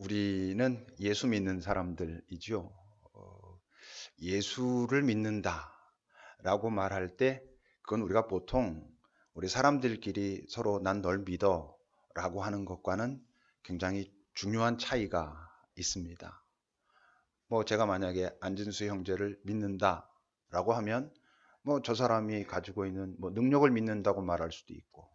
우리는 예수 믿는 사람들이죠. 예수를 믿는다라고 말할 때 그건 우리가 보통 우리 사람들끼리 서로 난 널 믿어라고 하는 것과는 굉장히 중요한 차이가 있습니다. 뭐 제가 만약에 안진수 형제를 믿는다라고 하면 뭐 저 사람이 가지고 있는 뭐 능력을 믿는다고 말할 수도 있고,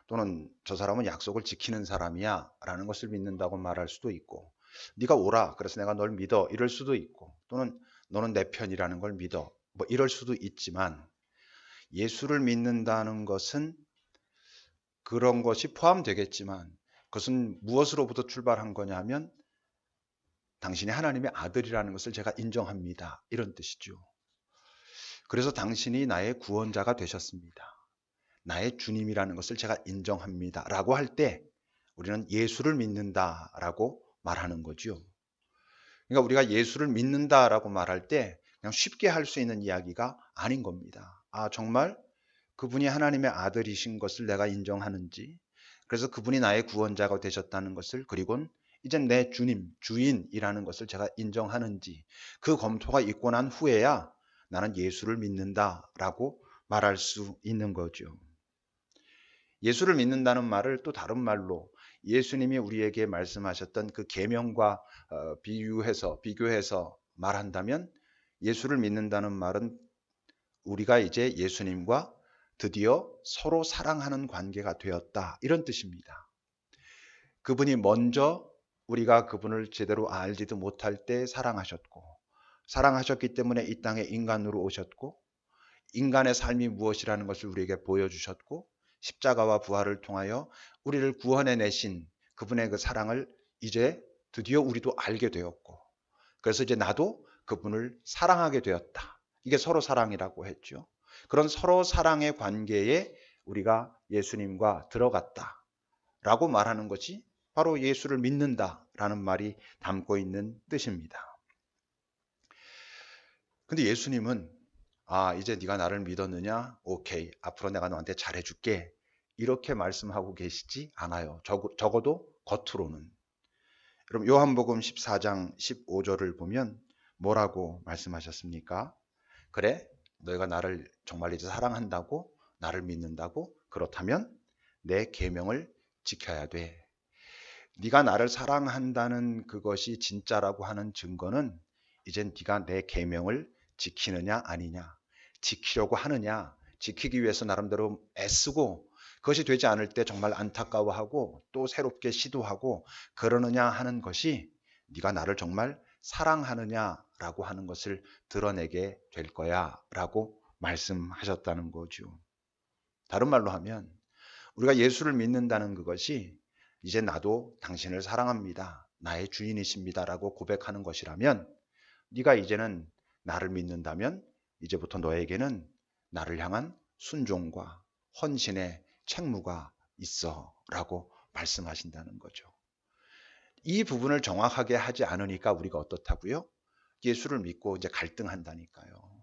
또는 저 사람은 약속을 지키는 사람이야 라는 것을 믿는다고 말할 수도 있고, 네가 오라 그래서 내가 널 믿어 이럴 수도 있고, 또는 너는 내 편이라는 걸 믿어 뭐 이럴 수도 있지만, 예수를 믿는다는 것은 그런 것이 포함되겠지만, 그것은 무엇으로부터 출발한 거냐면 당신이 하나님의 아들이라는 것을 제가 인정합니다 이런 뜻이죠. 그래서 당신이 나의 구원자가 되셨습니다, 나의 주님이라는 것을 제가 인정합니다 라고 할 때 우리는 예수를 믿는다라고 말하는 거죠. 그러니까 우리가 예수를 믿는다라고 말할 때 그냥 쉽게 할 수 있는 이야기가 아닌 겁니다. 아, 정말 그분이 하나님의 아들이신 것을 내가 인정하는지, 그래서 그분이 나의 구원자가 되셨다는 것을, 그리고 이젠 내 주님, 주인이라는 것을 제가 인정하는지, 그 검토가 있고 난 후에야 나는 예수를 믿는다라고 말할 수 있는 거죠. 예수를 믿는다는 말을 또 다른 말로 예수님이 우리에게 말씀하셨던 그 계명과 비교해서 말한다면, 예수를 믿는다는 말은 우리가 이제 예수님과 드디어 서로 사랑하는 관계가 되었다 이런 뜻입니다. 그분이 먼저 우리가 그분을 제대로 알지도 못할 때 사랑하셨고, 사랑하셨기 때문에 이 땅에 인간으로 오셨고, 인간의 삶이 무엇이라는 것을 우리에게 보여주셨고, 십자가와 부활을 통하여 우리를 구원해 내신 그분의 그 사랑을 이제 드디어 우리도 알게 되었고, 그래서 이제 나도 그분을 사랑하게 되었다. 이게 서로 사랑이라고 했죠. 그런 서로 사랑의 관계에 우리가 예수님과 들어갔다라고 말하는 것이 바로 예수를 믿는다라는 말이 담고 있는 뜻입니다. 근데 예수님은 이제 네가 나를 믿었느냐? 오케이. 앞으로 내가 너한테 잘해줄게. 이렇게 말씀하고 계시지 않아요. 적어도 겉으로는. 그럼 요한복음 14장 15절을 보면 뭐라고 말씀하셨습니까? 그래? 너희가 나를 정말 이제 사랑한다고? 나를 믿는다고? 그렇다면 내 계명을 지켜야 돼. 네가 나를 사랑한다는 그것이 진짜라고 하는 증거는 이젠 네가 내 계명을 지키느냐 아니냐, 지키려고 하느냐, 지키기 위해서 나름대로 애쓰고 그것이 되지 않을 때 정말 안타까워하고 또 새롭게 시도하고 그러느냐 하는 것이 네가 나를 정말 사랑하느냐라고 하는 것을 드러내게 될 거야 라고 말씀하셨다는 거죠. 다른 말로 하면 우리가 예수를 믿는다는 그것이 이제 나도 당신을 사랑합니다, 나의 주인이십니다라고 고백하는 것이라면, 네가 이제는 나를 믿는다면 이제부터 너에게는 나를 향한 순종과 헌신의 책무가 있어라고 말씀하신다는 거죠. 이 부분을 정확하게 하지 않으니까 우리가 어떻다고요? 예수를 믿고 이제 갈등한다니까요.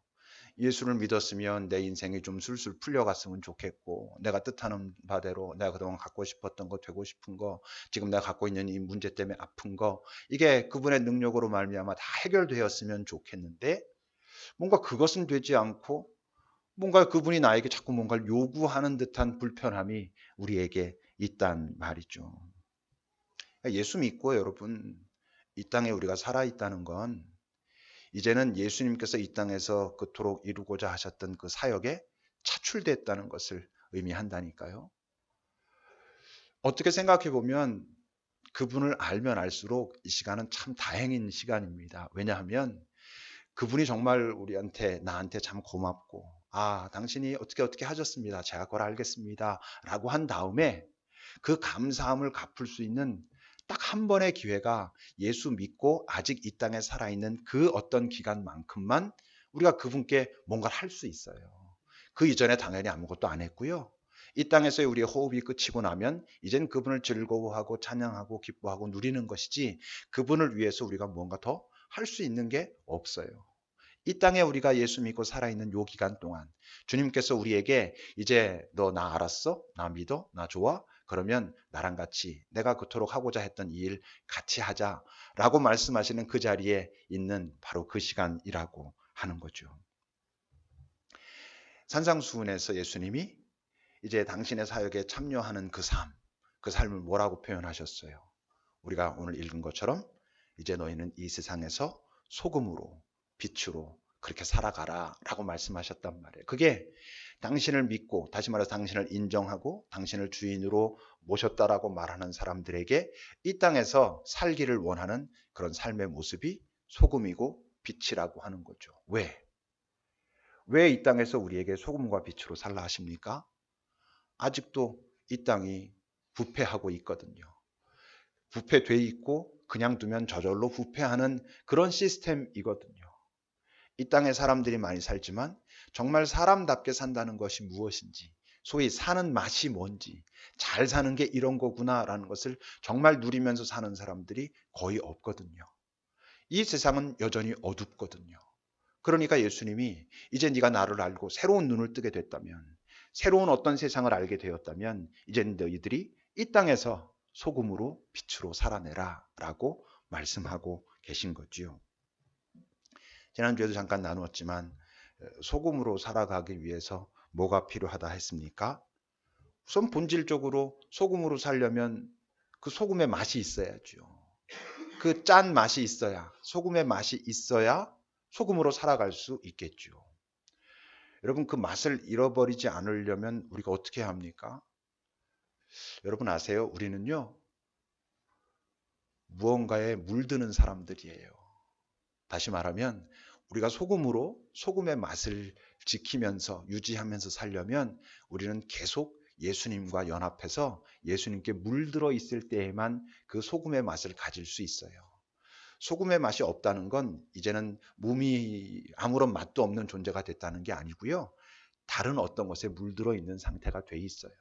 예수를 믿었으면 내 인생이 좀 술술 풀려갔으면 좋겠고, 내가 뜻하는 바대로 내가 그동안 갖고 싶었던 거, 되고 싶은 거, 지금 내가 갖고 있는 이 문제 때문에 아픈 거, 이게 그분의 능력으로 말미암아 다 해결되었으면 좋겠는데, 뭔가 그것은 되지 않고 뭔가 그분이 나에게 자꾸 뭔가를 요구하는 듯한 불편함이 우리에게 있단 말이죠. 예수 믿고 여러분, 이 땅에 우리가 살아있다는 건 이제는 예수님께서 이 땅에서 그토록 이루고자 하셨던 그 사역에 차출됐다는 것을 의미한다니까요. 어떻게 생각해 보면 그분을 알면 알수록 이 시간은 참 다행인 시간입니다. 왜냐하면 그분이 정말 나한테 참 고맙고, 당신이 어떻게 하셨습니다, 제가 그걸 알겠습니다 라고 한 다음에 그 감사함을 갚을 수 있는 딱 한 번의 기회가 예수 믿고 아직 이 땅에 살아있는 그 어떤 기간만큼만 우리가 그분께 뭔가를 할 수 있어요. 그 이전에 당연히 아무것도 안 했고요. 이 땅에서의 우리의 호흡이 끝이고 나면 이젠 그분을 즐거워하고 찬양하고 기뻐하고 누리는 것이지, 그분을 위해서 우리가 뭔가 더 할 수 있는 게 없어요. 이 땅에 우리가 예수 믿고 살아있는 요 기간 동안 주님께서 우리에게 이제 너 나 알았어? 나 믿어? 나 좋아? 그러면 나랑 같이 내가 그토록 하고자 했던 이 일 같이 하자라고 말씀하시는 그 자리에 있는 바로 그 시간이라고 하는 거죠. 산상수훈에서 예수님이 이제 당신의 사역에 참여하는 그 삶을 뭐라고 표현하셨어요? 우리가 오늘 읽은 것처럼 이제 너희는 이 세상에서 소금으로 빛으로 그렇게 살아가라 라고 말씀하셨단 말이에요. 그게 당신을 믿고 다시 말해서 당신을 인정하고 당신을 주인으로 모셨다라고 말하는 사람들에게 이 땅에서 살기를 원하는 그런 삶의 모습이 소금이고 빛이라고 하는 거죠. 왜? 왜 이 땅에서 우리에게 소금과 빛으로 살라 하십니까? 아직도 이 땅이 부패하고 있거든요. 부패돼 있고 그냥 두면 저절로 부패하는 그런 시스템이거든요. 이 땅에 사람들이 많이 살지만 정말 사람답게 산다는 것이 무엇인지, 소위 사는 맛이 뭔지, 잘 사는 게 이런 거구나라는 것을 정말 누리면서 사는 사람들이 거의 없거든요. 이 세상은 여전히 어둡거든요. 그러니까 예수님이 이제 네가 나를 알고 새로운 눈을 뜨게 됐다면, 새로운 어떤 세상을 알게 되었다면 이제 너희들이 이 땅에서 소금으로 빛으로 살아내라 라고 말씀하고 계신 거지요. 지난주에도 잠깐 나누었지만 소금으로 살아가기 위해서 뭐가 필요하다 했습니까? 우선 본질적으로 소금으로 살려면 그 소금의 맛이 있어야죠. 그 짠 맛이 있어야, 소금의 맛이 있어야 소금으로 살아갈 수 있겠죠. 여러분, 그 맛을 잃어버리지 않으려면 우리가 어떻게 합니까? 여러분 아세요? 우리는요, 무언가에 물드는 사람들이에요. 다시 말하면 우리가 소금으로 소금의 맛을 지키면서 유지하면서 살려면 우리는 계속 예수님과 연합해서 예수님께 물들어 있을 때에만 그 소금의 맛을 가질 수 있어요. 소금의 맛이 없다는 건 이제는 몸이 아무런 맛도 없는 존재가 됐다는 게 아니고요. 다른 어떤 것에 물들어 있는 상태가 돼 있어요.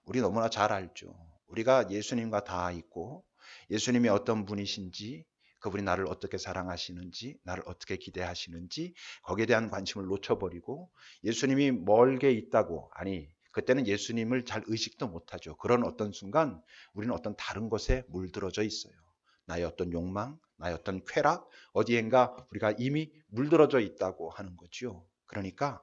우리 너무나 잘 알죠. 우리가 예수님과 다 있고 예수님이 어떤 분이신지, 그분이 나를 어떻게 사랑하시는지, 나를 어떻게 기대하시는지 거기에 대한 관심을 놓쳐버리고 예수님이 멀게 있다고, 아니 그때는 예수님을 잘 의식도 못하죠. 그런 어떤 순간 우리는 어떤 다른 것에 물들어져 있어요. 나의 어떤 욕망, 나의 어떤 쾌락, 어디엔가 우리가 이미 물들어져 있다고 하는 거죠. 그러니까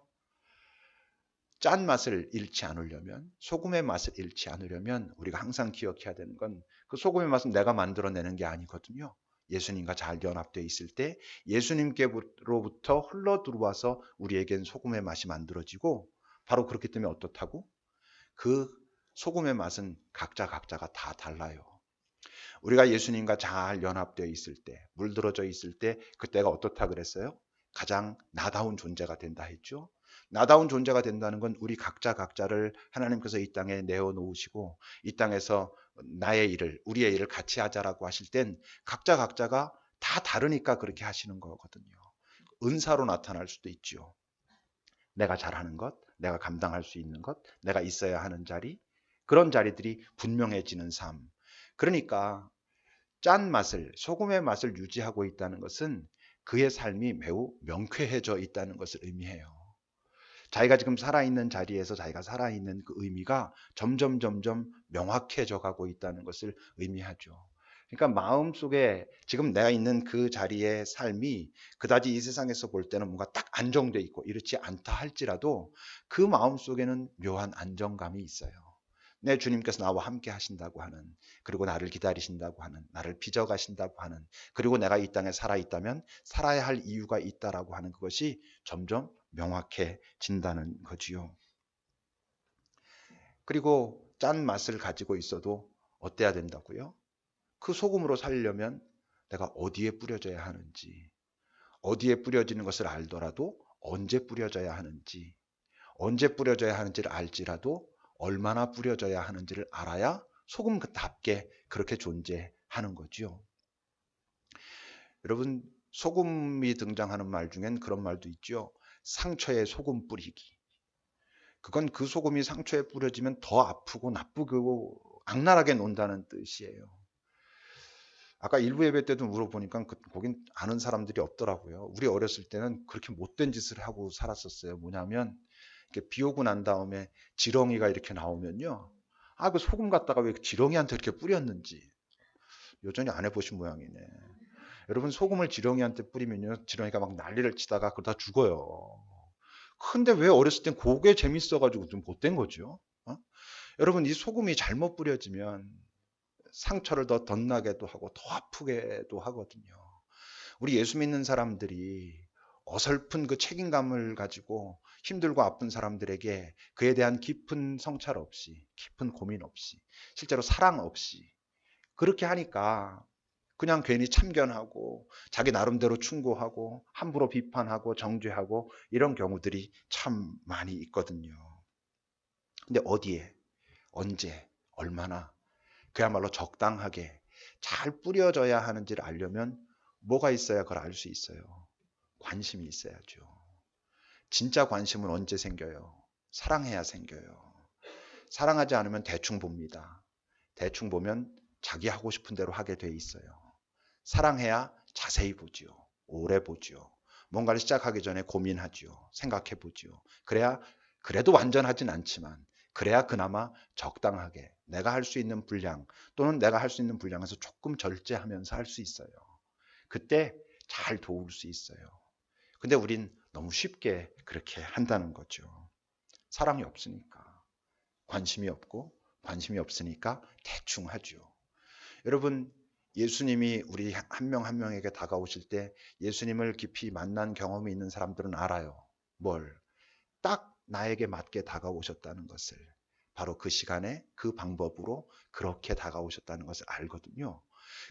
짠맛을 잃지 않으려면, 소금의 맛을 잃지 않으려면 우리가 항상 기억해야 되는 건 그 소금의 맛은 내가 만들어내는 게 아니거든요. 예수님과 잘 연합되어 있을 때 예수님께로부터 흘러 들어와서 우리에겐 소금의 맛이 만들어지고, 바로 그렇기 때문에 어떻다고? 그 소금의 맛은 각자가 다 달라요. 우리가 예수님과 잘 연합되어 있을 때, 물들어져 있을 때 그때가 어떻다 그랬어요? 가장 나다운 존재가 된다 했죠. 나다운 존재가 된다는 건 우리 각자를 하나님께서 이 땅에 내어놓으시고 이 땅에서 나의 일을, 우리의 일을 같이 하자라고 하실 땐 각자가 다 다르니까 그렇게 하시는 거거든요. 은사로 나타날 수도 있죠. 내가 잘하는 것, 내가 감당할 수 있는 것, 내가 있어야 하는 자리, 그런 자리들이 분명해지는 삶. 그러니까 짠 맛을, 소금의 맛을 유지하고 있다는 것은 그의 삶이 매우 명쾌해져 있다는 것을 의미해요. 자기가 지금 살아있는 자리에서 자기가 살아있는 그 의미가 점점 명확해져 가고 있다는 것을 의미하죠. 그러니까 마음속에 지금 내가 있는 그 자리의 삶이 그다지 이 세상에서 볼 때는 뭔가 딱 안정돼 있고 이렇지 않다 할지라도 그 마음속에는 묘한 안정감이 있어요. 내 주님께서 나와 함께 하신다고 하는, 그리고 나를 기다리신다고 하는, 나를 빚어가신다고 하는, 그리고 내가 이 땅에 살아있다면 살아야 할 이유가 있다라고 하는 그것이 점점 명확해진다는 거지요. 그리고 짠 맛을 가지고 있어도 어때야 된다고요? 그 소금으로 살려면 내가 어디에 뿌려져야 하는지, 어디에 뿌려지는 것을 알더라도 언제 뿌려져야 하는지, 언제 뿌려져야 하는지를 알지라도 얼마나 뿌려져야 하는지를 알아야 소금답게 그렇게 존재하는 거죠. 여러분, 소금이 등장하는 말 중엔 그런 말도 있죠. 상처에 소금 뿌리기. 그건 그 소금이 상처에 뿌려지면 더 아프고 나쁘고 악랄하게 논다는 뜻이에요. 아까 일부 예배 때도 물어보니까 거긴 아는 사람들이 없더라고요. 우리 어렸을 때는 그렇게 못된 짓을 하고 살았었어요. 뭐냐면 비 오고 난 다음에 지렁이가 이렇게 나오면요, 아, 그 소금 갖다가 왜 지렁이한테 이렇게 뿌렸는지 여전히 안 해보신 모양이네. 여러분, 소금을 지렁이한테 뿌리면요, 지렁이가 막 난리를 치다가 그러다 죽어요. 근데 왜 어렸을 땐 그게 재밌어가지고 좀 못된 거죠? 어? 여러분, 이 소금이 잘못 뿌려지면 상처를 더 덧나게도 하고 더 아프게도 하거든요. 우리 예수 믿는 사람들이 어설픈 그 책임감을 가지고 힘들고 아픈 사람들에게 그에 대한 깊은 성찰 없이, 깊은 고민 없이, 실제로 사랑 없이 그렇게 하니까 그냥 괜히 참견하고 자기 나름대로 충고하고 함부로 비판하고 정죄하고 이런 경우들이 참 많이 있거든요. 근데 어디에, 언제, 얼마나 그야말로 적당하게 잘 뿌려져야 하는지를 알려면 뭐가 있어야 그걸 알 수 있어요? 관심이 있어야죠. 진짜 관심은 언제 생겨요? 사랑해야 생겨요. 사랑하지 않으면 대충 봅니다. 대충 보면 자기 하고 싶은 대로 하게 돼 있어요. 사랑해야 자세히 보지요. 오래 보지요. 뭔가를 시작하기 전에 고민하지요. 생각해 보지요. 그래야 그래도 완전하진 않지만 그래야 그나마 적당하게 내가 할 수 있는 분량 또는 내가 할 수 있는 분량에서 조금 절제하면서 할 수 있어요. 그때 잘 도울 수 있어요. 근데 우린 너무 쉽게 그렇게 한다는 거죠. 사랑이 없으니까. 관심이 없고 관심이 없으니까 대충 하죠. 여러분, 예수님이 우리 한 명 한 명에게 다가오실 때 예수님을 깊이 만난 경험이 있는 사람들은 알아요. 뭘? 딱 나에게 맞게 다가오셨다는 것을. 바로 그 시간에 그 방법으로 그렇게 다가오셨다는 것을 알거든요.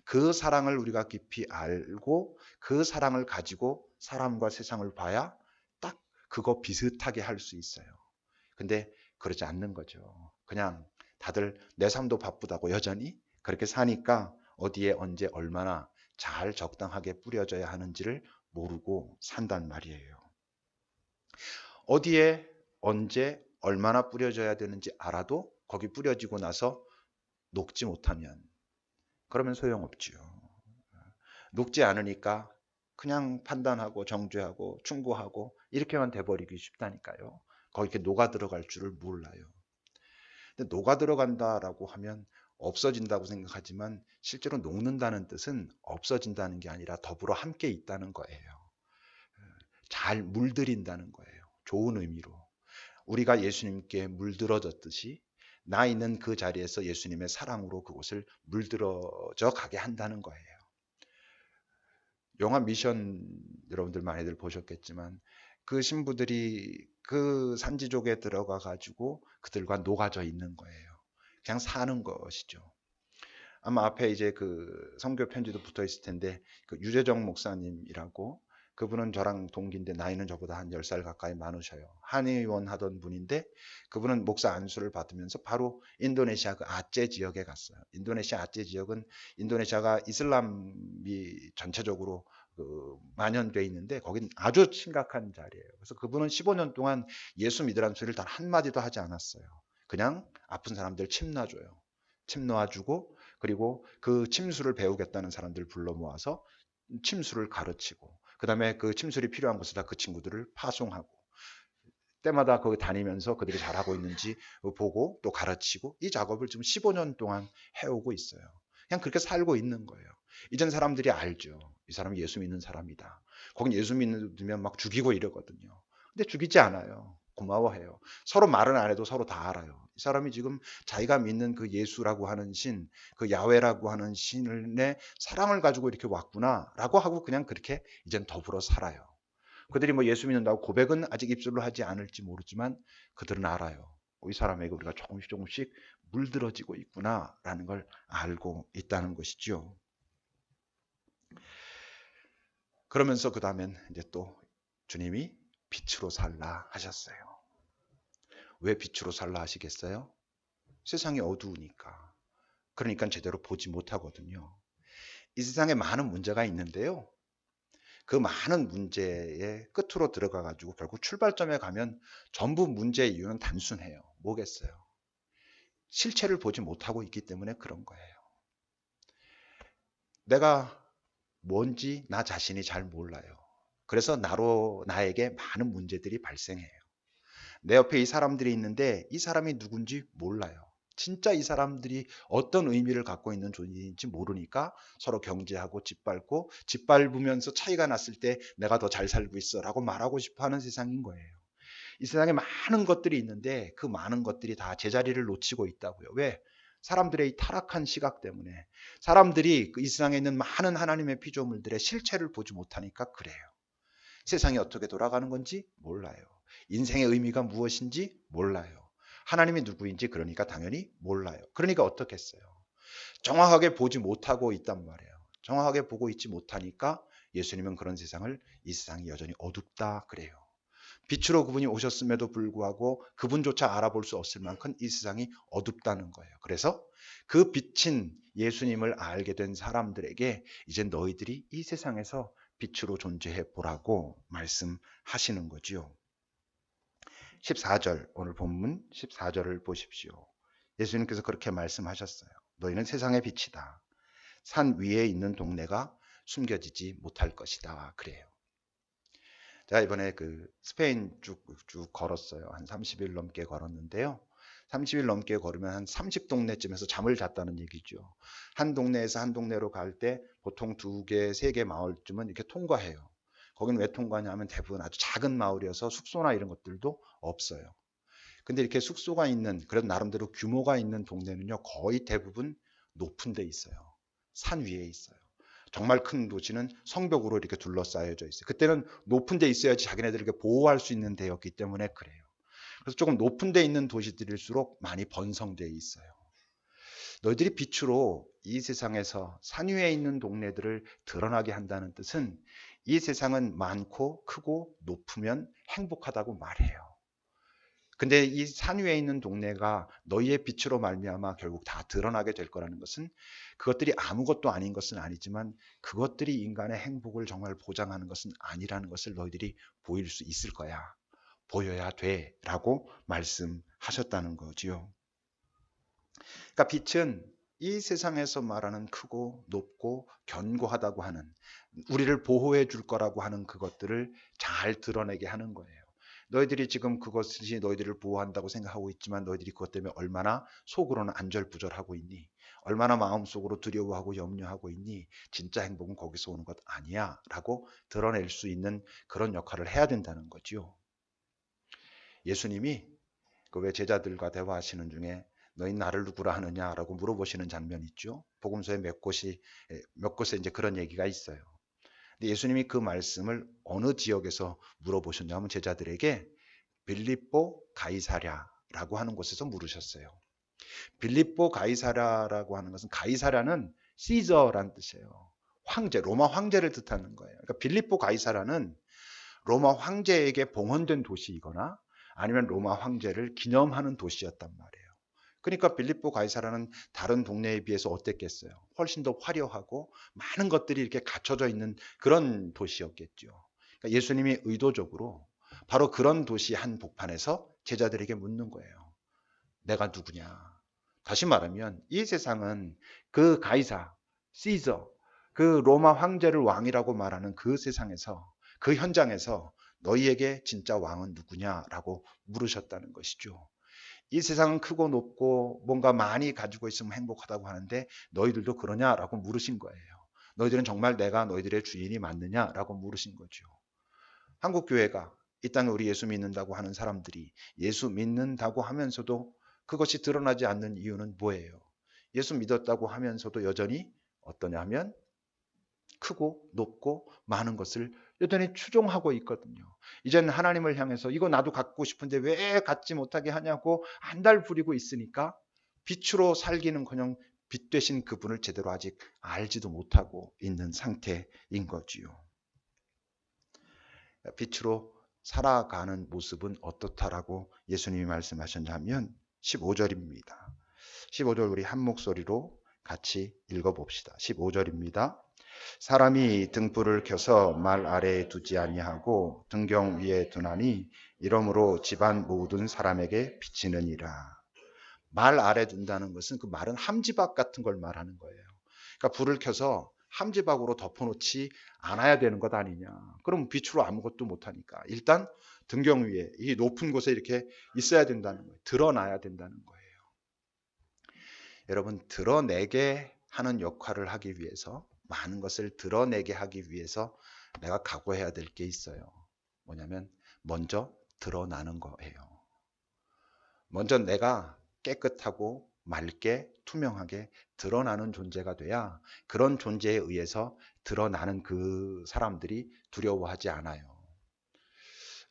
그 사랑을 우리가 깊이 알고 그 사랑을 가지고 사람과 세상을 봐야 딱 그거 비슷하게 할 수 있어요. 근데 그러지 않는 거죠. 그냥 다들 내 삶도 바쁘다고 여전히 그렇게 사니까 어디에 언제 얼마나 잘 적당하게 뿌려져야 하는지를 모르고 산단 말이에요. 어디에 언제 얼마나 뿌려져야 되는지 알아도 거기 뿌려지고 나서 녹지 못하면 그러면 소용없지요. 녹지 않으니까 그냥 판단하고 정죄하고 충고하고 이렇게만 돼버리기 쉽다니까요. 거기 이렇게 녹아 들어갈 줄을 몰라요. 근데 녹아 들어간다라고 하면 없어진다고 생각하지만 실제로 녹는다는 뜻은 없어진다는 게 아니라 더불어 함께 있다는 거예요. 잘 물들인다는 거예요. 좋은 의미로. 우리가 예수님께 물들어졌듯이 나 있는 그 자리에서 예수님의 사랑으로 그곳을 물들어져 가게 한다는 거예요. 영화 미션 여러분들 많이들 보셨겠지만 그 신부들이 그 산지족에 들어가 가지고 그들과 녹아져 있는 거예요. 그냥 사는 것이죠. 아마 앞에 이제 그 선교 편지도 붙어 있을 텐데 그 유재정 목사님이라고 그분은 저랑 동기인데 나이는 저보다 한 10살 가까이 많으셔요. 한의원 하던 분인데 그분은 목사 안수를 받으면서 바로 인도네시아 그 아제 지역에 갔어요. 인도네시아 아제 지역은 인도네시아가 이슬람이 전체적으로 그 만연돼 있는데 거긴 아주 심각한 자리예요. 그래서 그분은 15년 동안 예수 믿으라는 소리를 단 한마디도 하지 않았어요. 그냥 아픈 사람들 침 놔줘요. 침 놔주고 그리고 그 침수를 배우겠다는 사람들 불러 모아서 침수를 가르치고 그다음에 그 침술이 필요한 곳에다 그 친구들을 파송하고 때마다 거기 다니면서 그들이 잘하고 있는지 보고 또 가르치고 이 작업을 지금 15년 동안 해오고 있어요. 그냥 그렇게 살고 있는 거예요. 이젠 사람들이 알죠. 이 사람이 예수 믿는 사람이다. 거긴 예수 믿으면 막 죽이고 이러거든요. 근데 죽이지 않아요. 고마워해요. 서로 말은 안 해도 서로 다 알아요. 이 사람이 지금 자기가 믿는 그 예수라고 하는 신, 그 야훼라고 하는 신의 사랑을 가지고 이렇게 왔구나라고 하고 그냥 그렇게 이젠 더불어 살아요. 그들이 뭐 예수 믿는다고 고백은 아직 입술로 하지 않을지 모르지만 그들은 알아요. 이 사람에게 우리가 조금씩 조금씩 물들어지고 있구나라는 걸 알고 있다는 것이죠. 그러면서 그 다음엔 이제 또 주님이 빛으로 살라 하셨어요. 왜 빛으로 살라 하시겠어요? 세상이 어두우니까. 그러니까 제대로 보지 못하거든요. 이 세상에 많은 문제가 있는데요. 그 많은 문제의 끝으로 들어가 가지고 결국 출발점에 가면 전부 문제의 이유는 단순해요. 뭐겠어요? 실체를 보지 못하고 있기 때문에 그런 거예요. 내가 뭔지 나 자신이 잘 몰라요. 그래서 나에게 많은 문제들이 발생해요. 내 옆에 이 사람들이 있는데 이 사람이 누군지 몰라요. 진짜 이 사람들이 어떤 의미를 갖고 있는 존재인지 모르니까 서로 경제하고 짓밟으면서 차이가 났을 때 내가 더 잘 살고 있어라고 말하고 싶어 하는 세상인 거예요. 이 세상에 많은 것들이 있는데 그 많은 것들이 다 제자리를 놓치고 있다고요. 왜? 사람들의 이 타락한 시각 때문에 사람들이 이 세상에 있는 많은 하나님의 피조물들의 실체를 보지 못하니까 그래요. 세상이 어떻게 돌아가는 건지 몰라요. 인생의 의미가 무엇인지 몰라요. 하나님이 누구인지 그러니까 당연히 몰라요. 그러니까 어떻겠어요? 정확하게 보지 못하고 있단 말이에요. 정확하게 보고 있지 못하니까 예수님은 그런 세상을 이 세상이 여전히 어둡다 그래요. 빛으로 그분이 오셨음에도 불구하고 그분조차 알아볼 수 없을 만큼 이 세상이 어둡다는 거예요. 그래서 그 빛인 예수님을 알게 된 사람들에게 이제 너희들이 이 세상에서 빛으로 존재해 보라고 말씀하시는 거지요. 14절 오늘 본문 14절을 보십시오. 예수님께서 그렇게 말씀하셨어요. 너희는 세상의 빛이다. 산 위에 있는 동네가 숨겨지지 못할 것이다. 그래요. 제가 이번에 그 스페인 쭉 걸었어요. 한 30일 넘게 걸었는데요. 30일 넘게 걸으면 한 30동네쯤에서 잠을 잤다는 얘기죠. 한 동네에서 한 동네로 갈 때 보통 2개, 3개 마을쯤은 이렇게 통과해요. 거긴 왜 통과하냐면 대부분 아주 작은 마을이어서 숙소나 이런 것들도 없어요. 근데 이렇게 숙소가 있는, 그래도 나름대로 규모가 있는 동네는요, 거의 대부분 높은 데 있어요. 산 위에 있어요. 정말 큰 도시는 성벽으로 이렇게 둘러싸여져 있어요. 그때는 높은 데 있어야지 자기네들에게 보호할 수 있는 데였기 때문에 그래요. 그래서 조금 높은 데 있는 도시들일수록 많이 번성되어 있어요. 너희들이 빛으로 이 세상에서 산 위에 있는 동네들을 드러나게 한다는 뜻은 이 세상은 많고 크고 높으면 행복하다고 말해요. 근데 이 산 위에 있는 동네가 너희의 빛으로 말미암아 결국 다 드러나게 될 거라는 것은 그것들이 아무것도 아닌 것은 아니지만 그것들이 인간의 행복을 정말 보장하는 것은 아니라는 것을 너희들이 보일 수 있을 거야. 보여야 돼라고 말씀하셨다는 거지요. 그러니까 빛은 이 세상에서 말하는 크고 높고 견고하다고 하는 우리를 보호해 줄 거라고 하는 그것들을 잘 드러내게 하는 거예요. 너희들이 지금 그것이 너희들을 보호한다고 생각하고 있지만 너희들이 그것 때문에 얼마나 속으로는 안절부절하고 있니? 얼마나 마음속으로 두려워하고 염려하고 있니? 진짜 행복은 거기서 오는 것 아니야 라고 드러낼 수 있는 그런 역할을 해야 된다는 거죠. 예수님이 그 왜 제자들과 대화하시는 중에 너희 나를 누구라 하느냐라고 물어보시는 장면 있죠. 복음서에 몇 곳에 이제 그런 얘기가 있어요. 근데 예수님이 그 말씀을 어느 지역에서 물어보셨냐면 제자들에게 빌립보 가이사랴라고 하는 곳에서 물으셨어요. 빌립보 가이사랴라고 하는 것은 가이사랴는 시저란 뜻이에요. 황제, 로마 황제를 뜻하는 거예요. 그러니까 빌립보 가이사랴는 로마 황제에게 봉헌된 도시이거나 아니면 로마 황제를 기념하는 도시였단 말이에요. 그러니까 빌립보 가이사라는 다른 동네에 비해서 어땠겠어요? 훨씬 더 화려하고 많은 것들이 이렇게 갖춰져 있는 그런 도시였겠죠. 그러니까 예수님이 의도적으로 바로 그런 도시 한 복판에서 제자들에게 묻는 거예요. 내가 누구냐? 다시 말하면 이 세상은 그 가이사, 시저, 그 로마 황제를 왕이라고 말하는 그 세상에서 그 현장에서 너희에게 진짜 왕은 누구냐라고 물으셨다는 것이죠. 이 세상은 크고 높고 뭔가 많이 가지고 있으면 행복하다고 하는데 너희들도 그러냐라고 물으신 거예요. 너희들은 정말 내가 너희들의 주인이 맞느냐라고 물으신 거죠. 한국 교회가 이 땅에 우리 예수 믿는다고 하는 사람들이 예수 믿는다고 하면서도 그것이 드러나지 않는 이유는 뭐예요? 예수 믿었다고 하면서도 여전히 어떠냐 하면 크고 높고 많은 것을 여전히 추종하고 있거든요. 이제는 하나님을 향해서 이거 나도 갖고 싶은데 왜 갖지 못하게 하냐고 안달 부리고 있으니까 빛으로 살기는커녕 빛 되신 그분을 제대로 아직 알지도 못하고 있는 상태인 거지요. 빛으로 살아가는 모습은 어떻다라고 예수님이 말씀하셨냐면 15절입니다. 15절 우리 한 목소리로 같이 읽어봅시다. 15절입니다. 사람이 등불을 켜서 말 아래에 두지 아니하고 등경 위에 두나니 이러므로 집안 모든 사람에게 비치느니라. 말 아래 둔다는 것은 그 말은 함지박 같은 걸 말하는 거예요. 그러니까 불을 켜서 함지박으로 덮어놓지 않아야 되는 것 아니냐. 그럼 빛으로 아무것도 못하니까 일단 등경 위에 이 높은 곳에 이렇게 있어야 된다는 거예요. 드러나야 된다는 거예요. 여러분, 드러내게 하는 역할을 하기 위해서, 많은 것을 드러내게 하기 위해서 내가 각오해야 될 게 있어요. 뭐냐면 먼저 드러나는 거예요. 먼저 내가 깨끗하고 맑게 투명하게 드러나는 존재가 돼야 그런 존재에 의해서 드러나는 그 사람들이 두려워하지 않아요.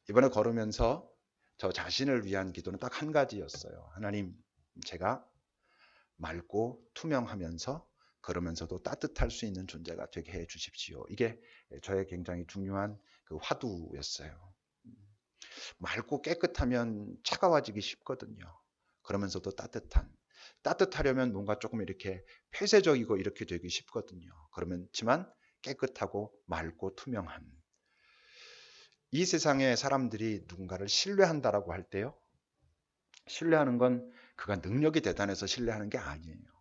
이번에 걸으면서 저 자신을 위한 기도는 딱 한 가지였어요. 하나님, 제가 맑고 투명하면서 그러면서도 따뜻할 수 있는 존재가 되게 해 주십시오. 이게 저의 굉장히 중요한 그 화두였어요. 맑고 깨끗하면 차가워지기 쉽거든요. 그러면서도 따뜻하려면 뭔가 조금 이렇게 폐쇄적이고 이렇게 되기 쉽거든요. 그렇지만 깨끗하고 맑고 투명한, 이 세상의 사람들이 누군가를 신뢰한다라고 할 때요, 신뢰하는 건 그가 능력이 대단해서 신뢰하는 게 아니에요.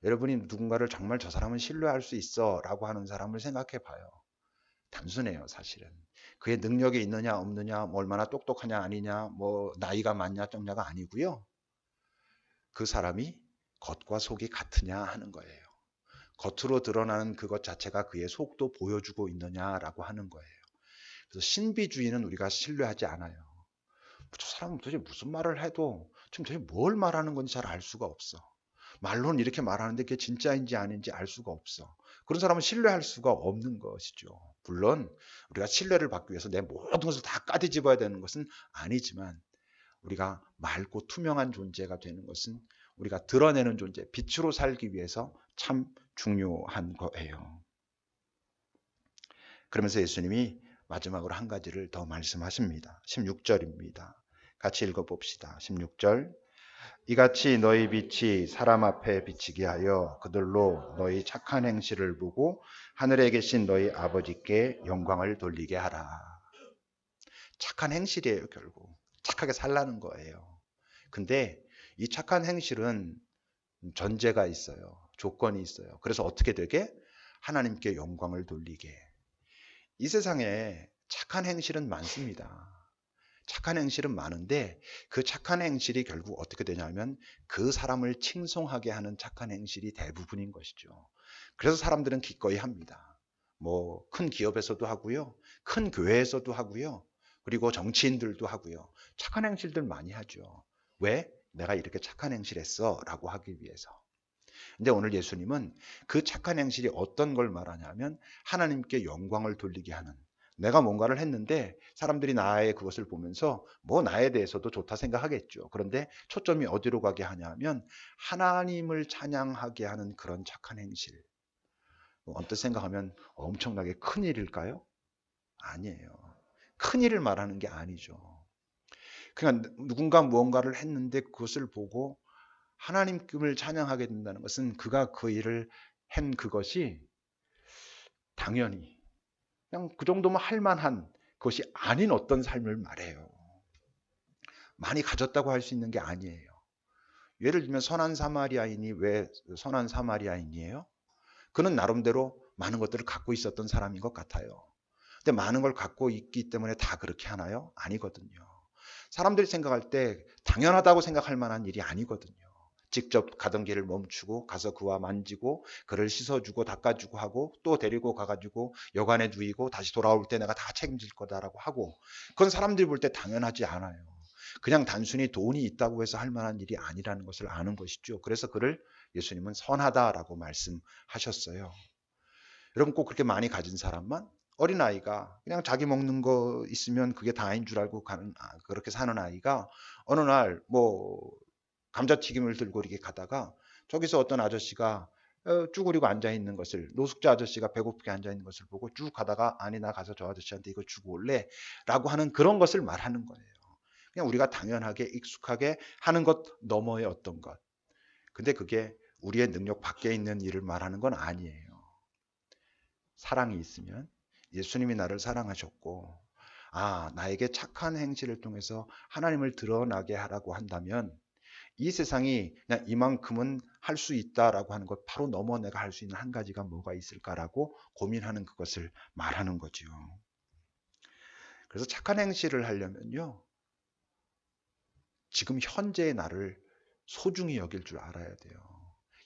여러분이 누군가를 정말 저 사람은 신뢰할 수 있어 라고 하는 사람을 생각해 봐요. 단순해요, 사실은. 그의 능력이 있느냐 없느냐, 뭐 얼마나 똑똑하냐 아니냐, 뭐 나이가 많냐 적냐가 아니고요. 그 사람이 겉과 속이 같으냐 하는 거예요. 겉으로 드러나는 그것 자체가 그의 속도 보여주고 있느냐라고 하는 거예요. 그래서 신비주의는 우리가 신뢰하지 않아요. 저 사람은 도대체 무슨 말을 해도 지금 도대체 뭘 말하는 건지 잘 알 수가 없어. 말로는 이렇게 말하는데 그게 진짜인지 아닌지 알 수가 없어. 그런 사람은 신뢰할 수가 없는 것이죠. 물론 우리가 신뢰를 받기 위해서 내 모든 것을 다 까뒤집어야 되는 것은 아니지만, 우리가 맑고 투명한 존재가 되는 것은 우리가 드러내는 존재, 빛으로 살기 위해서 참 중요한 거예요. 그러면서 예수님이 마지막으로 한 가지를 더 말씀하십니다. 16절입니다. 같이 읽어봅시다. 16절. 이같이 너희 빛이 사람 앞에 비치게 하여 그들로 너희 착한 행실을 보고 하늘에 계신 너희 아버지께 영광을 돌리게 하라. 착한 행실이에요, 결국. 착하게 살라는 거예요. 근데 이 착한 행실은 전제가 있어요. 조건이 있어요. 그래서 어떻게 되게? 하나님께 영광을 돌리게. 이 세상에 착한 행실은 많습니다. 착한 행실은 많은데 그 착한 행실이 결국 어떻게 되냐면 그 사람을 칭송하게 하는 착한 행실이 대부분인 것이죠. 그래서 사람들은 기꺼이 합니다. 뭐 큰 기업에서도 하고요. 큰 교회에서도 하고요. 그리고 정치인들도 하고요. 착한 행실들 많이 하죠. 왜? 내가 이렇게 착한 행실했어 라고 하기 위해서. 근데 오늘 예수님은 그 착한 행실이 어떤 걸 말하냐면 하나님께 영광을 돌리게 하는, 내가 뭔가를 했는데 사람들이 나의 그것을 보면서 뭐 나에 대해서도 좋다 생각하겠죠. 그런데 초점이 어디로 가게 하냐면 하나님을 찬양하게 하는 그런 착한 행실. 언뜻 생각하면 엄청나게 큰 일일까요? 아니에요. 큰 일을 말하는 게 아니죠. 그냥 누군가 무언가를 했는데 그것을 보고 하나님을 찬양하게 된다는 것은 그가 그 일을 한 그것이 당연히 그냥 그 정도면 할 만한 것이 아닌 어떤 삶을 말해요. 많이 가졌다고 할 수 있는 게 아니에요. 예를 들면 선한 사마리아인이 왜 선한 사마리아인이에요? 그는 나름대로 많은 것들을 갖고 있었던 사람인 것 같아요. 근데 많은 걸 갖고 있기 때문에 다 그렇게 하나요? 아니거든요. 사람들이 생각할 때 당연하다고 생각할 만한 일이 아니거든요. 직접 가던 길을 멈추고 가서 그와 만지고 그를 씻어주고 닦아주고 하고 또 데리고 가가지고 여관에 누이고 다시 돌아올 때 내가 다 책임질 거다라고 하고, 그건 사람들이 볼 때 당연하지 않아요. 그냥 단순히 돈이 있다고 해서 할 만한 일이 아니라는 것을 아는 것이죠. 그래서 그를 예수님은 선하다라고 말씀하셨어요. 여러분, 꼭 그렇게 많이 가진 사람만, 어린아이가 그냥 자기 먹는 거 있으면 그게 다인 줄 알고 가는, 그렇게 사는 아이가 어느 날 뭐 감자튀김을 들고 이렇게 가다가 저기서 어떤 아저씨가 쭈그리고 앉아 있는 것을, 노숙자 아저씨가 배고프게 앉아 있는 것을 보고 쭉 가다가 아니 나 가서 저 아저씨한테 이거 주고 올래 라고 하는 그런 것을 말하는 거예요. 그냥 우리가 당연하게 익숙하게 하는 것 너머의 어떤 것. 근데 그게 우리의 능력 밖에 있는 일을 말하는 건 아니에요. 사랑이 있으면, 예수님이 나를 사랑하셨고 나에게 착한 행실을 통해서 하나님을 드러나게 하라고 한다면 이 세상이 그냥 이만큼은 할 수 있다라고 하는 것 바로 넘어 내가 할 수 있는 한 가지가 뭐가 있을까라고 고민하는 그것을 말하는 거죠. 그래서 착한 행실을 하려면요, 지금 현재의 나를 소중히 여길 줄 알아야 돼요.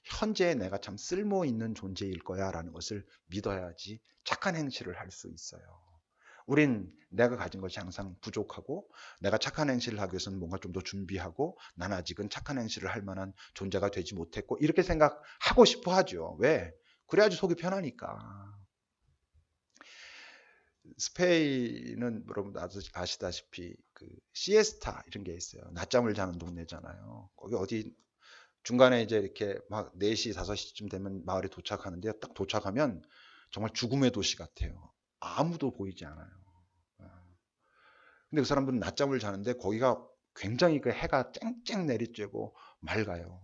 현재의 내가 참 쓸모 있는 존재일 거야 라는 것을 믿어야지 착한 행실을 할 수 있어요. 우린 내가 가진 것이 항상 부족하고 내가 착한 행실을 하기 위해서는 뭔가 좀 더 준비하고 난 아직은 착한 행실을 할 만한 존재가 되지 못했고 이렇게 생각하고 싶어 하죠. 왜? 그래야지 속이 편하니까. 스페인은 여러분 아시다시피 그 시에스타 이런 게 있어요. 낮잠을 자는 동네잖아요. 거기 어디 중간에 이제 이렇게 막 4시, 5시쯤 되면 마을에 도착하는데요. 딱 도착하면 정말 죽음의 도시 같아요. 아무도 보이지 않아요. 근데 그 사람들은 낮잠을 자는데 거기가 굉장히 그 해가 쨍쨍 내리쬐고 맑아요.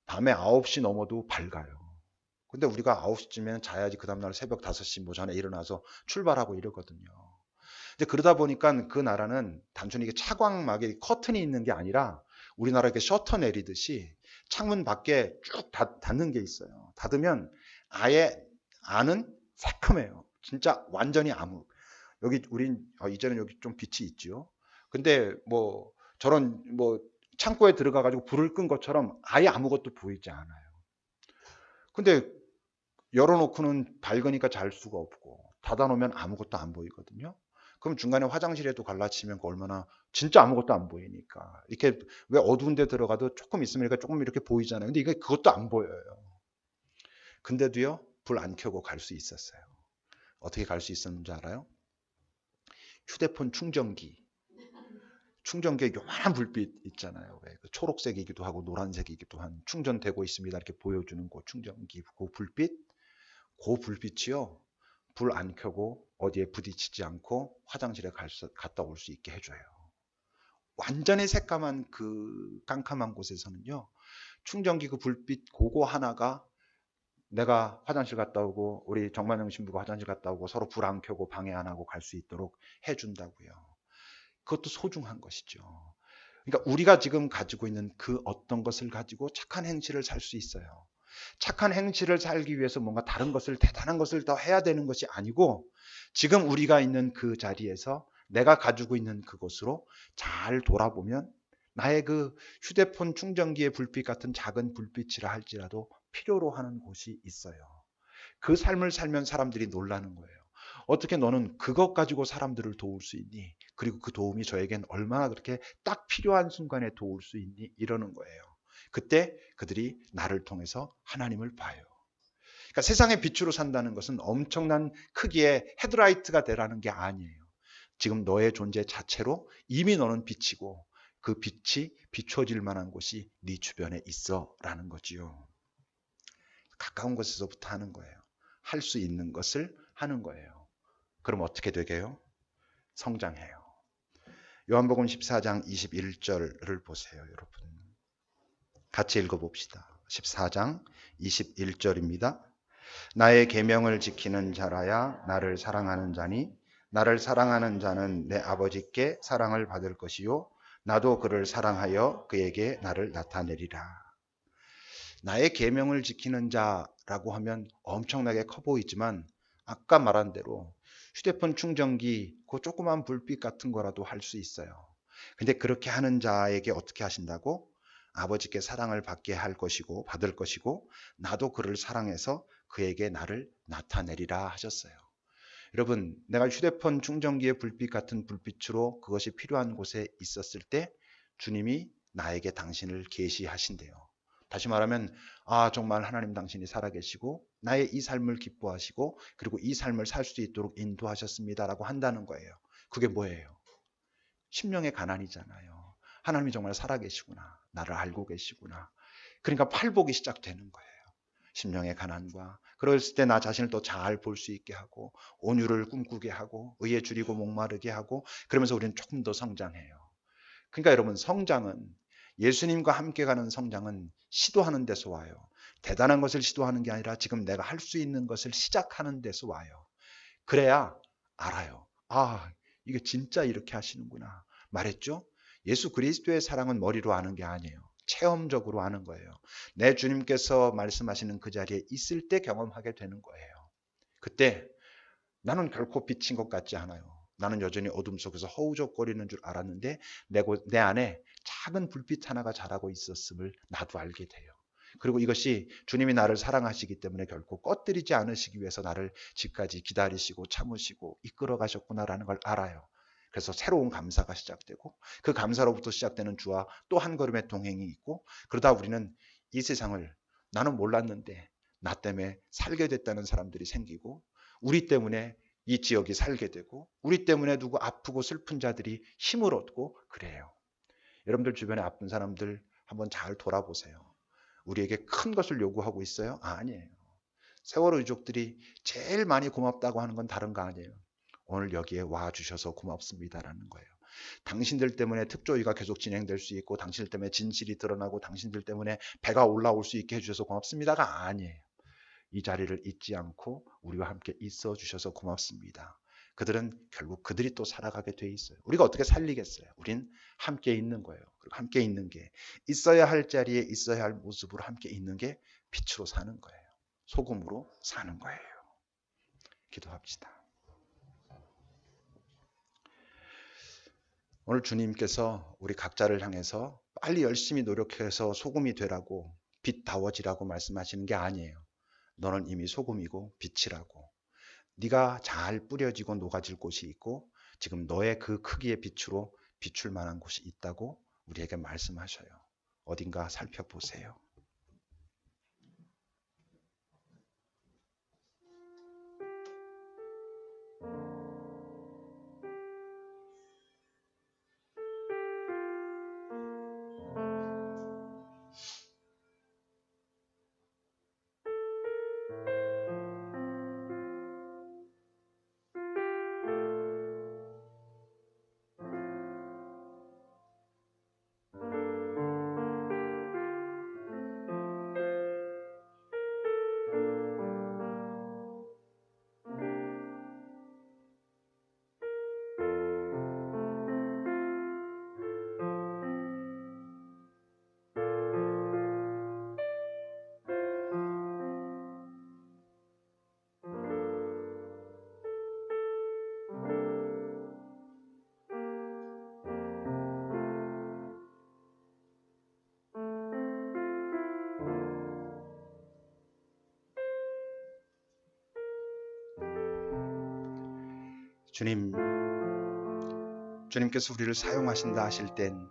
밤에 9시 넘어도 밝아요. 근데 우리가 9시쯤에는 자야지 그 다음날 새벽 5시 뭐 전에 일어나서 출발하고 이러거든요. 근데 그러다 보니까 그 나라는 단순히 이게 차광막에 커튼이 있는 게 아니라 우리나라 이렇게 셔터 내리듯이 창문 밖에 쭉 닫는 게 있어요. 닫으면 아예 안은 새카매요. 진짜 완전히 암흑. 여기 우린 이제는 여기 좀 빛이 있죠. 근데 뭐 저런 뭐 창고에 들어가 가지고 불을 끈 것처럼 아예 아무것도 보이지 않아요. 근데 열어놓고는 밝으니까 잘 수가 없고 닫아놓으면 아무것도 안 보이거든요. 그럼 중간에 화장실에도 갈라치면 얼마나 진짜 아무것도 안 보이니까 이렇게 왜 어두운 데 들어가도 조금 있으면 조금 이렇게 보이잖아요. 근데 이게 그것도 안 보여요. 근데도요 불 안 켜고 갈 수 있었어요. 어떻게 갈 수 있었는지 알아요? 휴대폰 충전기에 요만한 불빛 있잖아요. 왜 초록색이기도 하고 노란색이기도 한 충전되고 있습니다. 이렇게 보여주는 그 충전기 그 불빛이요. 불 안 켜고 어디에 부딪히지 않고 화장실에 갔다 올 수 있게 해줘요. 완전히 새까만 그 깜깜한 곳에서는요. 충전기 그 불빛 그거 하나가 내가 화장실 갔다 오고 우리 정만영 신부가 화장실 갔다 오고 서로 불 안 켜고 방해 안 하고 갈 수 있도록 해준다고요. 그것도 소중한 것이죠. 그러니까 우리가 지금 가지고 있는 그 어떤 것을 가지고 착한 행실을 살 수 있어요. 착한 행실을 살기 위해서 뭔가 다른 것을 대단한 것을 더 해야 되는 것이 아니고 지금 우리가 있는 그 자리에서 내가 가지고 있는 그것으로 잘 돌아보면 나의 그 휴대폰 충전기의 불빛 같은 작은 불빛이라 할지라도 필요로 하는 곳이 있어요. 그 삶을 살면 사람들이 놀라는 거예요. 어떻게 너는 그것 가지고 사람들을 도울 수 있니? 그리고 그 도움이 저에겐 얼마나 그렇게 딱 필요한 순간에 도울 수 있니? 이러는 거예요. 그때 그들이 나를 통해서 하나님을 봐요. 그러니까 세상의 빛으로 산다는 것은 엄청난 크기의 헤드라이트가 되라는 게 아니에요. 지금 너의 존재 자체로 이미 너는 빛이고 그 빛이 비춰질 만한 곳이 네 주변에 있어라는 거지요. 가까운 곳에서부터 하는 거예요. 할 수 있는 것을 하는 거예요. 그럼 어떻게 되게요? 성장해요. 요한복음 14장 21절을 보세요, 여러분. 같이 읽어봅시다. 14장 21절입니다. 나의 계명을 지키는 자라야 나를 사랑하는 자니 나를 사랑하는 자는 내 아버지께 사랑을 받을 것이요 나도 그를 사랑하여 그에게 나를 나타내리라. 나의 계명을 지키는 자라고 하면 엄청나게 커 보이지만 아까 말한 대로 휴대폰 충전기 그 조그만 불빛 같은 거라도 할 수 있어요. 근데 그렇게 하는 자에게 어떻게 하신다고? 아버지께 사랑을 받게 할 것이고 받을 것이고 나도 그를 사랑해서 그에게 나를 나타내리라 하셨어요. 여러분, 내가 휴대폰 충전기의 불빛 같은 불빛으로 그것이 필요한 곳에 있었을 때 주님이 나에게 당신을 계시하신대요. 다시 말하면 정말 하나님 당신이 살아계시고 나의 이 삶을 기뻐하시고 그리고 이 삶을 살 수 있도록 인도하셨습니다라고 한다는 거예요. 그게 뭐예요? 심령의 가난이잖아요. 하나님이 정말 살아계시구나. 나를 알고 계시구나. 그러니까 팔복이 시작되는 거예요. 심령의 가난과 그랬을 때 나 자신을 더 잘 볼 수 있게 하고 온유를 꿈꾸게 하고 의에 줄이고 목마르게 하고 그러면서 우리는 조금 더 성장해요. 그러니까 여러분 성장은 예수님과 함께 가는 성장은 시도하는 데서 와요. 대단한 것을 시도하는 게 아니라 지금 내가 할 수 있는 것을 시작하는 데서 와요. 그래야 알아요. 이게 진짜 이렇게 하시는구나. 말했죠? 예수 그리스도의 사랑은 머리로 아는 게 아니에요. 체험적으로 아는 거예요. 내 주님께서 말씀하시는 그 자리에 있을 때 경험하게 되는 거예요. 그때 나는 결코 빛인 것 같지 않아요. 나는 여전히 어둠 속에서 허우적거리는 줄 알았는데 내 안에 작은 불빛 하나가 자라고 있었음을 나도 알게 돼요. 그리고 이것이 주님이 나를 사랑하시기 때문에 결코 꺼뜨리지 않으시기 위해서 나를 지금까지 기다리시고 참으시고 이끌어 가셨구나라는 걸 알아요. 그래서 새로운 감사가 시작되고 그 감사로부터 시작되는 주와 또 한 걸음의 동행이 있고, 그러다 우리는 이 세상을 나는 몰랐는데 나 때문에 살게 됐다는 사람들이 생기고, 우리 때문에 이 지역이 살게 되고, 우리 때문에 누구 아프고 슬픈 자들이 힘을 얻고 그래요. 여러분들 주변에 아픈 사람들 한번 잘 돌아보세요. 우리에게 큰 것을 요구하고 있어요? 아니에요. 세월호 유족들이 제일 많이 고맙다고 하는 건 다른 거 아니에요. 오늘 여기에 와주셔서 고맙습니다라는 거예요. 당신들 때문에 특조위가 계속 진행될 수 있고, 당신들 때문에 진실이 드러나고, 당신들 때문에 배가 올라올 수 있게 해주셔서 고맙습니다가 아니에요. 이 자리를 잊지 않고 우리와 함께 있어 주셔서 고맙습니다. 그들은 결국 그들이 또 살아가게 돼 있어요. 우리가 어떻게 살리겠어요? 우린 함께 있는 거예요. 그리고 함께 있는 게, 있어야 할 자리에 있어야 할 모습으로 함께 있는 게 빛으로 사는 거예요. 소금으로 사는 거예요. 기도합시다. 오늘 주님께서 우리 각자를 향해서 빨리 열심히 노력해서 소금이 되라고, 빛다워지라고 말씀하시는 게 아니에요. 너는 이미 소금이고 빛이라고. 네가 잘 뿌려지고 녹아질 곳이 있고, 지금 너의 그 크기의 빛으로 비출 만한 곳이 있다고 우리에게 말씀하셔요. 어딘가 살펴보세요. 주님께서 우리를 사용하신다 하실 땐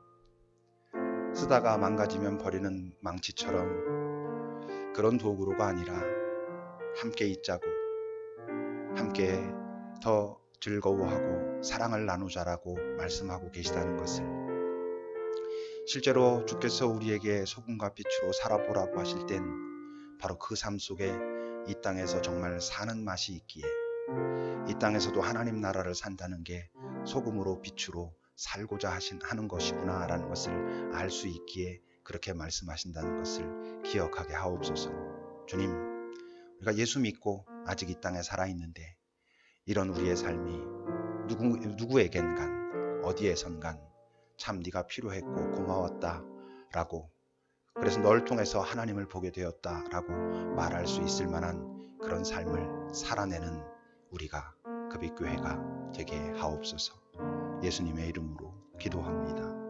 쓰다가 망가지면 버리는 망치처럼 그런 도구로가 아니라 함께 있자고, 함께 더 즐거워하고 사랑을 나누자라고 말씀하고 계시다는 것을, 실제로 주께서 우리에게 소금과 빛으로 살아보라고 하실 땐 바로 그 삶 속에 이 땅에서 정말 사는 맛이 있기에, 이 땅에서도 하나님 나라를 산다는 게 소금으로 빛으로 살고자 하는 것이구나 라는 것을 알 수 있기에 그렇게 말씀하신다는 것을 기억하게 하옵소서. 주님, 우리가 예수 믿고 아직 이 땅에 살아있는데 이런 우리의 삶이 누구에겐간 어디에선간 참 네가 필요했고 고마웠다 라고, 그래서 널 통해서 하나님을 보게 되었다 라고 말할 수 있을 만한 그런 삶을 살아내는 우리가, 급이교회가 되게 하옵소서. 예수님의 이름으로 기도합니다.